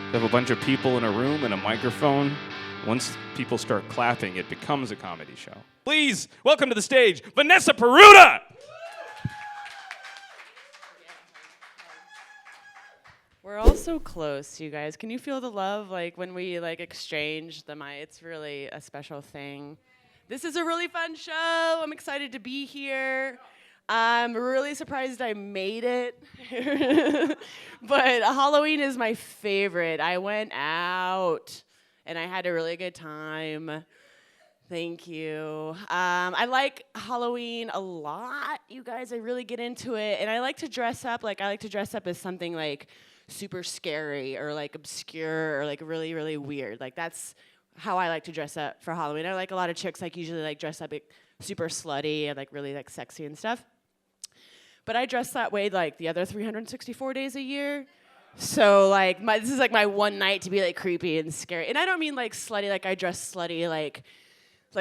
You have a bunch of people in a room and a microphone. Once people start clapping, it becomes a comedy show. Please, welcome to the stage, Venessa Peruda! We're all so close, you guys. Can you feel the love? Like when we exchange the mic, it's really a special thing. This is a really fun show. I'm excited to be here. I'm really surprised I made it. But Halloween is my favorite. I went out and I had a really good time. Thank you. I like Halloween a lot, you guys. I really get into it. And I like to dress up. I like to dress up as something super scary or obscure or really, really weird. That's how I like to dress up for Halloween. I like a lot of chicks usually dress up super slutty and really sexy and stuff. But I dress that way the other 364 days a year. So this is my one night to be creepy and scary. And I don't mean slutty I dress slutty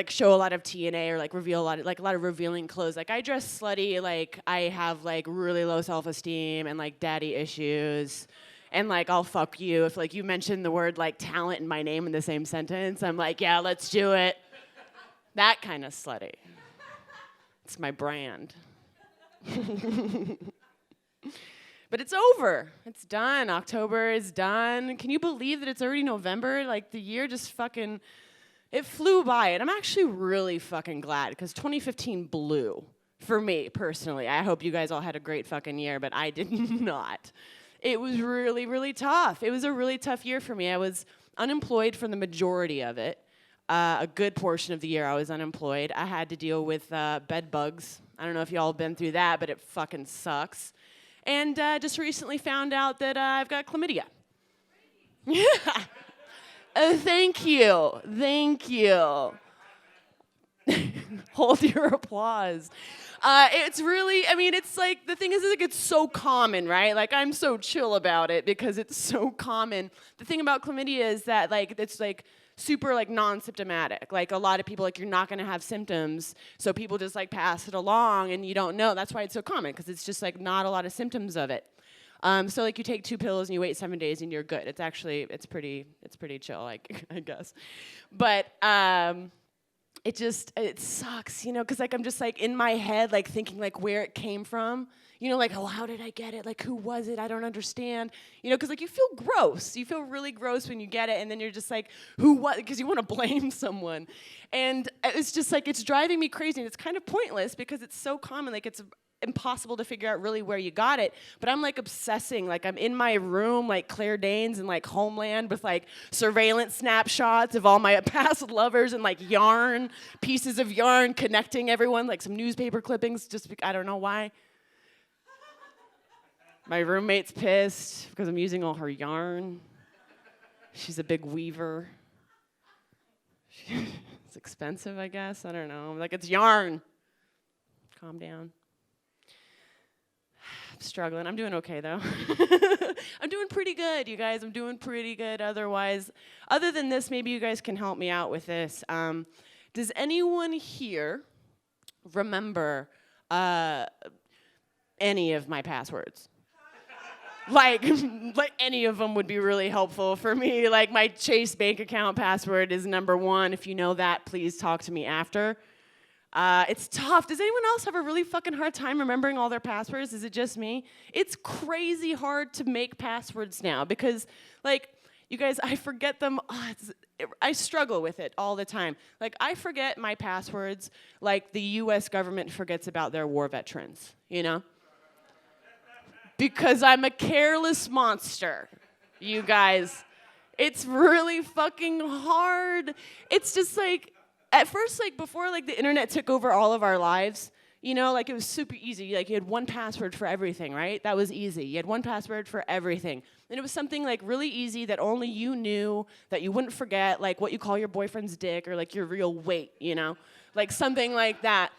show a lot of TNA or reveal a lot of revealing clothes. I dress slutty I have really low self-esteem and daddy issues. And I'll fuck you if you mention the word talent and my name in the same sentence. I'm yeah, let's do it. That kind of slutty. It's my brand. But it's over. It's done. October is done. Can you believe that it's already November? The year just fucking, it flew by. And I'm actually really fucking glad because 2015 blew for me personally. I hope you guys all had a great fucking year, but I did not. It was really, really tough. It was a really tough year for me. I was unemployed for the majority of it. A good portion of the year I was unemployed. I had to deal with bed bugs. I don't know if y'all have been through that, but it fucking sucks. And just recently found out that I've got chlamydia. Yeah. Thank you. Thank you. Hold your applause. It's really, it's the thing is it's so common, right? I'm so chill about it because it's so common. The thing about chlamydia is that it's super non-symptomatic. A lot of people you're not going to have symptoms, so people just pass it along and you don't know. That's why it's so common because it's just not a lot of symptoms of it. So you take 2 pills and you wait 7 days and you're good. It's actually it's pretty chill, I guess. But it sucks, because I'm just in my head thinking where it came from. Oh, how did I get it? Who was it? I don't understand. Because you feel gross. You feel really gross when you get it, and then you're just who was? Because you want to blame someone. And it's just it's driving me crazy, and it's kind of pointless because it's so common. It's impossible to figure out really where you got it. But I'm obsessing. I'm in my room Claire Danes and Homeland with surveillance snapshots of all my past lovers and yarn, pieces of yarn connecting everyone, some newspaper clippings, just I don't know why. My roommate's pissed because I'm using all her yarn. She's a big weaver. It's expensive, I guess. I don't know. It's yarn. Calm down. I'm struggling. I'm doing okay, though. I'm doing pretty good, you guys. I'm doing pretty good. Other than this, maybe you guys can help me out with this. Does anyone here remember any of my passwords? Any of them would be really helpful for me. My Chase bank account password is #1. If you know that, please talk to me after. It's tough. Does anyone else have a really fucking hard time remembering all their passwords? Is it just me? It's crazy hard to make passwords now because, you guys, I forget them. I struggle with it all the time. I forget my passwords the U.S. government forgets about their war veterans, Because I'm a careless monster, you guys. It's really fucking hard. It's just at first, before the internet took over all of our lives, it was super easy. You had one password for everything, right? That was easy. You had one password for everything. And it was something really easy that only you knew, that you wouldn't forget, what you call your boyfriend's dick or your real weight, something like that.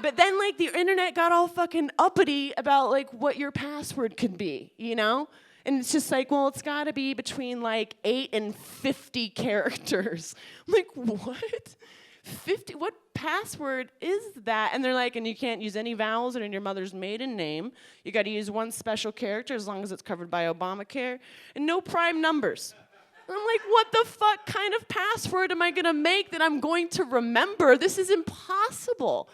But then, the internet got all fucking uppity about, what your password could be, And it's just well, it's got to be between, 8 and 50 characters. I'm what? 50? What password is that? And they're like, and you can't use any vowels in your mother's maiden name. You got to use one special character as long as it's covered by Obamacare. And no prime numbers. And I'm like, what the fuck kind of password am I going to make that I'm going to remember? This is impossible.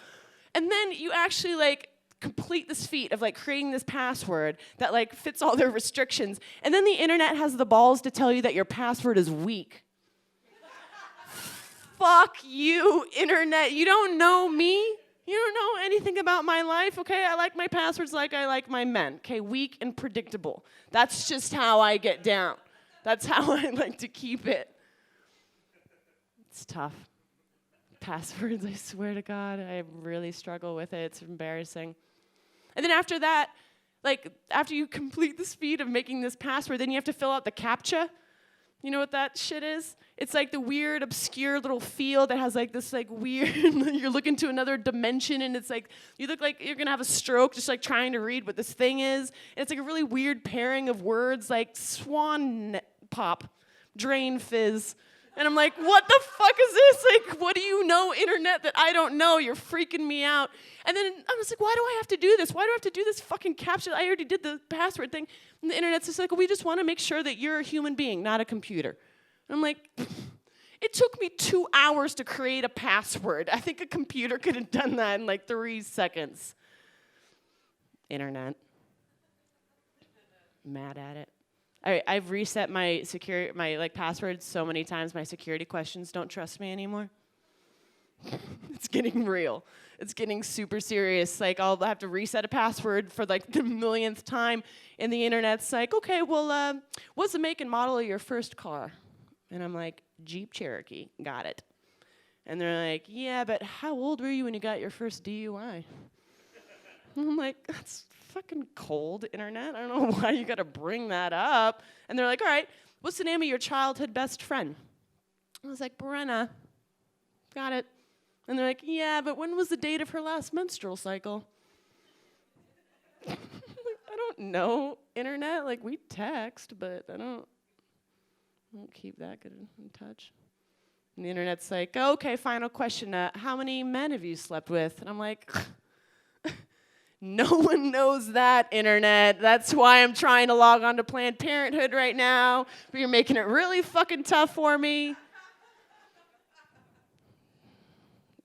And then you actually like complete this feat of like creating this password that like fits all their restrictions. And then the internet has the balls to tell you that your password is weak. Fuck you, internet. You don't know me. You don't know anything about my life, okay? I like my passwords like I like my men, okay? Weak and predictable. That's just how I get down. That's how I like to keep it. It's tough. Passwords, I swear to God, I really struggle with it. It's embarrassing. And then after that, like, after you complete this feat of making this password, then you have to fill out the CAPTCHA. You know what that shit is? It's like the weird, obscure little field that has like this like weird, you're looking to another dimension and it's like, you look like you're gonna have a stroke just like trying to read what this thing is. And it's like a really weird pairing of words like swan pop, drain fizz. And I'm like, what the fuck is this? Like, what do you know, internet, that I don't know? You're freaking me out. And then I was like, why do I have to do this? Why do I have to do this fucking CAPTCHA? I already did the password thing. And the internet's just like, we just want to make sure that you're a human being, not a computer. And I'm like, it took me 2 hours to create a password. I think a computer could have done that in like 3 seconds. Internet. Mad at it. I've reset my passwords so many times. My security questions don't trust me anymore. It's getting real. It's getting super serious. Like I'll have to reset a password for like the millionth time, and the internet's like, okay, well, what's the make and model of your first car? And I'm like, Jeep Cherokee. Got it. And they're like, yeah, but how old were you when you got your first DUI? And I'm like, that's fucking cold, internet. I don't know why you got to bring that up. And they're like, all right, what's the name of your childhood best friend? I was like, Brenna. Got it. And they're like, yeah, but when was the date of her last menstrual cycle? I don't know, internet. Like, we text, but I don't keep that good in touch. And the internet's like, okay, final question. How many men have you slept with? And I'm like, no one knows that, internet. That's why I'm trying to log on to Planned Parenthood right now, but you're making it really fucking tough for me.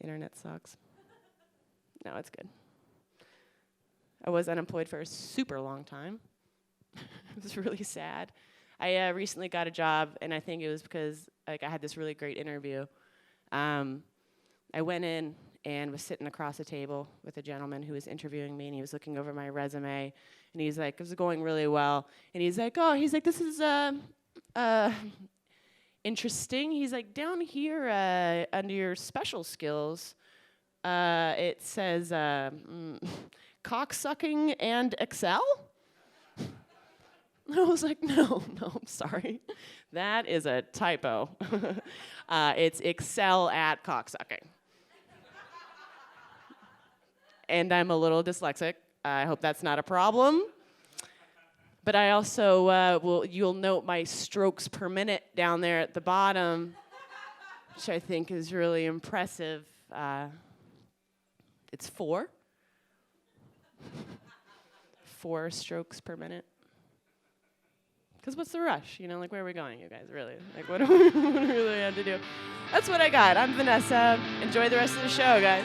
Internet sucks. No, it's good. I was unemployed for a super long time. It was really sad. I recently got a job, and I think it was because like I had this really great interview. I went in and was sitting across the table with a gentleman who was interviewing me, and he was looking over my resume, and he's like, it was going really well. And he's like, this is interesting. He's like, down here under your special skills, it says cocksucking and Excel? I was like, no, I'm sorry. That is a typo. It's Excel at cocksucking. And I'm a little dyslexic. I hope that's not a problem. But I also, you'll note my strokes per minute down there at the bottom, which I think is really impressive. It's 4. 4 strokes per minute. Because what's the rush? You know, like, where are we going, you guys, really? Like, what do we really have to do? That's what I got. I'm Venessa. Enjoy the rest of the show, guys.